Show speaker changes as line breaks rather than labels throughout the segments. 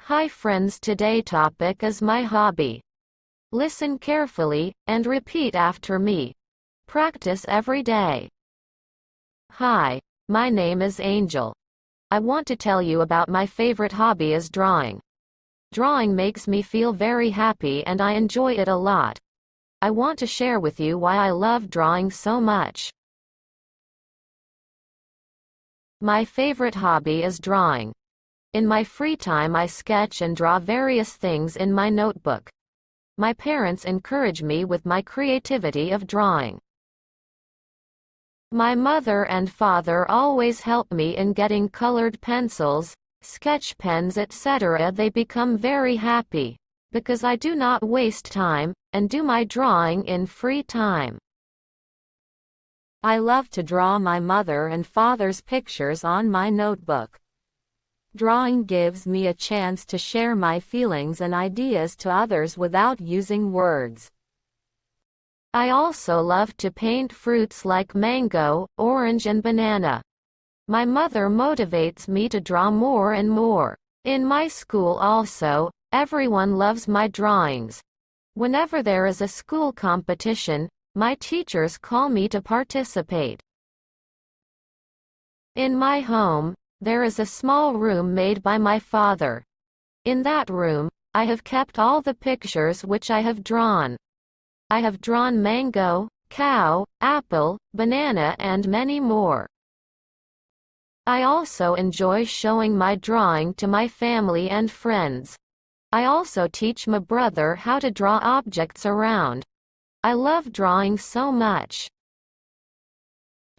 Hi friends, today topic is my hobby. Listen carefully and repeat after me. Practice every day. Hi, my name is Angel. I want to tell you about my favorite hobby is drawing. Drawing makes me feel very happy and I enjoy it a lot. I want to share with you why I love drawing so much. My favorite hobby is drawing. In my free time I sketch and draw various things in my notebook. My parents encourage me with my creativity of drawing. My mother and father always help me in getting colored pencils, sketch pens, etc. They become very happy because I do not waste time and do my drawing in free time. I love to draw my mother and father's pictures on my notebook. Drawing gives me a chance to share my feelings and ideas to others without using words. I also love to paint fruits like mango, orange and banana. My mother motivates me to draw more and more. In my school also, everyone loves my drawings. Whenever there is a school competition, my teachers call me to participate. In my home, there is a small room made by my father. In that room, I have kept all the pictures which I have drawn. I have drawn mango, cow, apple, banana and many more. I also enjoy showing my drawing to my family and friends. I also teach my brother how to draw objects around. I love drawing so much.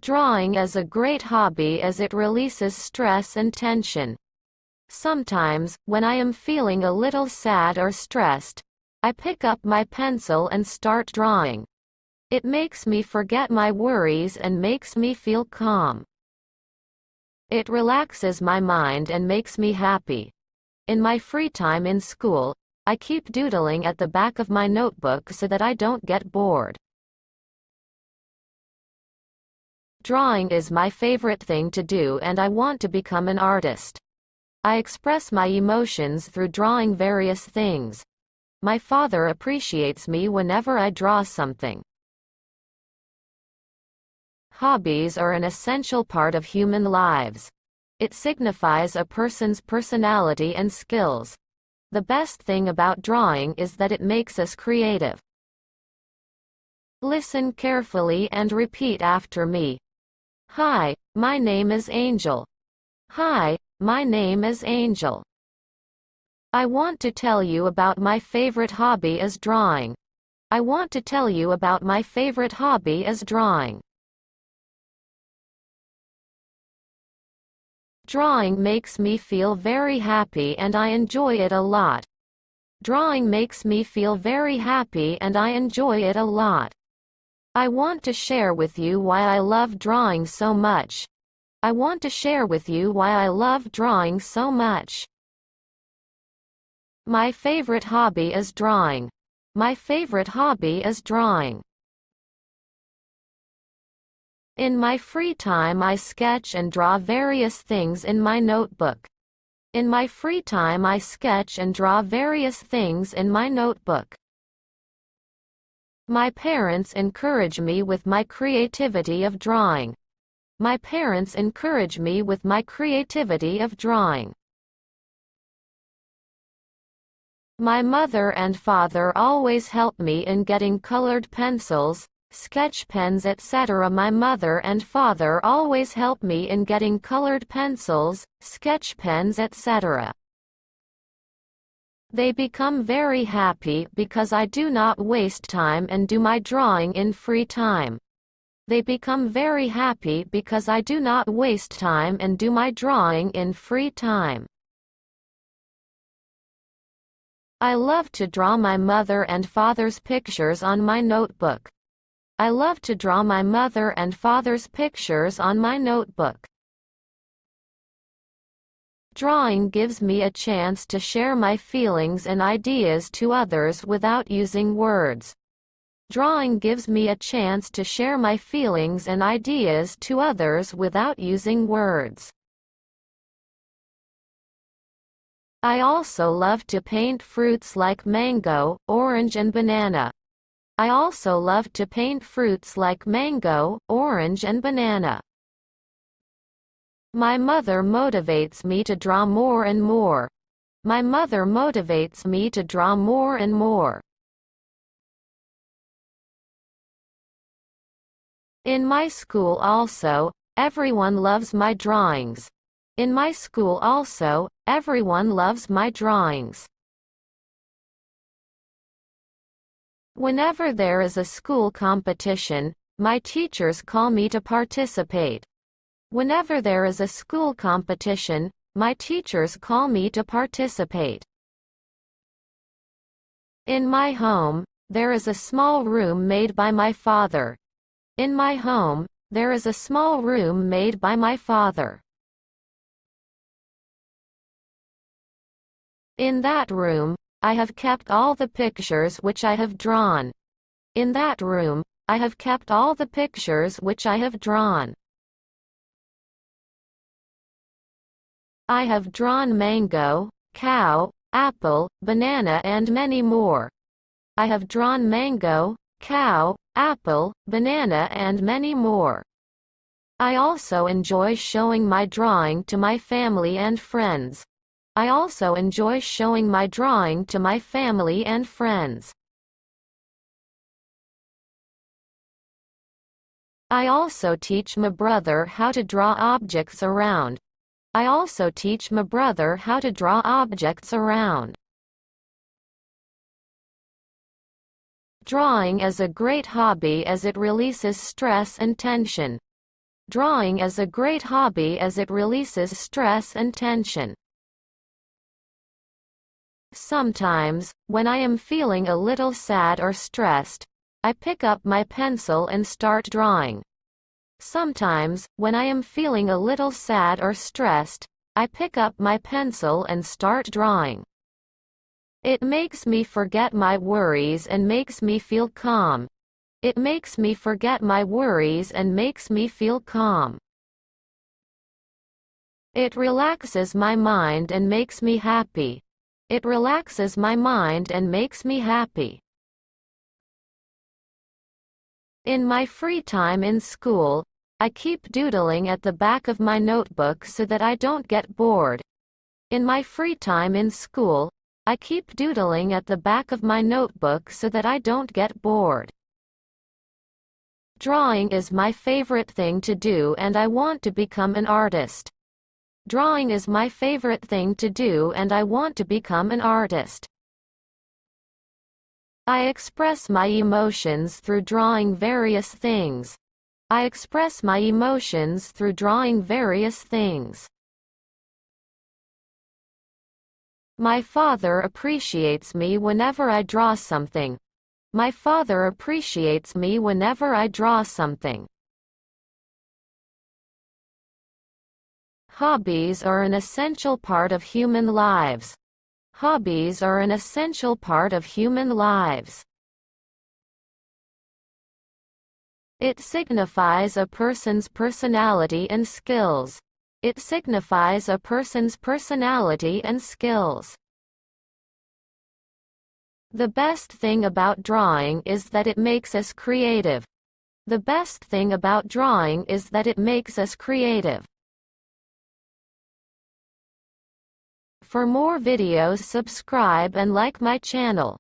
Drawing is a great hobby as it releases stress and tension. Sometimes, when I am feeling a little sad or stressed, I pick up my pencil and start drawing. It makes me forget my worries and makes me feel calm. It relaxes my mind and makes me happy. In my free time in school, I keep doodling at the back of my notebook so that I don't get bored. Drawing is my favorite thing to do and I want to become an artist. I express my emotions through drawing various things. My father appreciates me whenever I draw something. Hobbies are an essential part of human lives. It signifies a person's personality and skills. The best thing about drawing is that it makes us creative. Listen carefully and repeat after me. Hi, my name is Angel. Hi, my name is Angel. I want to tell you about my favorite hobby is drawing. I want to tell you about my favorite hobby is drawing. Drawing makes me feel very happy and I enjoy it a lot. Drawing makes me feel very happy and I enjoy it a lot. I want to share with you why I love drawing so much. I want to share with you why I love drawing so much. My favorite hobby is drawing. My favorite hobby is drawing. In my free time I sketch and draw various things in my notebook. In my free time I sketch and draw various things in my notebook. My parents encourage me with my creativity of drawing. My parents encourage me with my creativity of drawing. My mother and father always help me in getting colored pencils, sketch pens, etc. My mother and father always help me in getting colored pencils, sketch pens, etc. They become very happy because I do not waste time and do my drawing in free time. They become very happy because I do not waste time and do my drawing in free time. I love to draw my mother and father's pictures on my notebook. I love to draw my mother and father's pictures on my notebook. Drawing gives me a chance to share my feelings and ideas to others without using words. Drawing gives me a chance to share my feelings and ideas to others without using words. I also love to paint fruits like mango, orange and banana. I also love to paint fruits like mango, orange and banana. My mother motivates me to draw more and more. My mother motivates me to draw more and more. In my school also, everyone loves my drawings. In my school also, everyone loves my drawings. Whenever there is a school competition, my teachers call me to participate. Whenever there is a school competition, my teachers call me to participate. In my home, there is a small room made by my father. In my home, there is a small room made by my father. In that room, I have kept all the pictures which I have drawn. In that room, I have kept all the pictures which I have drawn. I have drawn mango, cow, apple, banana and many more. I have drawn mango, cow, apple, banana and many more. I also enjoy showing my drawing to my family and friends. I also enjoy showing my drawing to my family and friends. I also teach my brother how to draw objects around. I also teach my brother how to draw objects around. Drawing is a great hobby as it releases stress and tension. Drawing is a great hobby as it releases stress and tension. Sometimes, when I am feeling a little sad or stressed, I pick up my pencil and start drawing. Sometimes, when I am feeling a little sad or stressed, I pick up my pencil and start drawing. It makes me forget my worries and makes me feel calm. It makes me forget my worries and makes me feel calm. It relaxes my mind and makes me happy. It relaxes my mind and makes me happy. In my free time in school, I keep doodling at the back of my notebook so that I don't get bored. In my free time in school, I keep doodling at the back of my notebook so that I don't get bored. Drawing is my favorite thing to do and I want to become an artist. Drawing is my favorite thing to do and I want to become an artist. I express my emotions through drawing various things. I express my emotions through drawing various things. My father appreciates me whenever I draw something. My father appreciates me whenever I draw something. Hobbies are an essential part of human lives. Hobbies are an essential part of human lives. It signifies a person's personality and skills. It signifies a person's personality and skills. The best thing about drawing is that it makes us creative. The best thing about drawing is that it makes us creative. For more videos, subscribe and like my channel.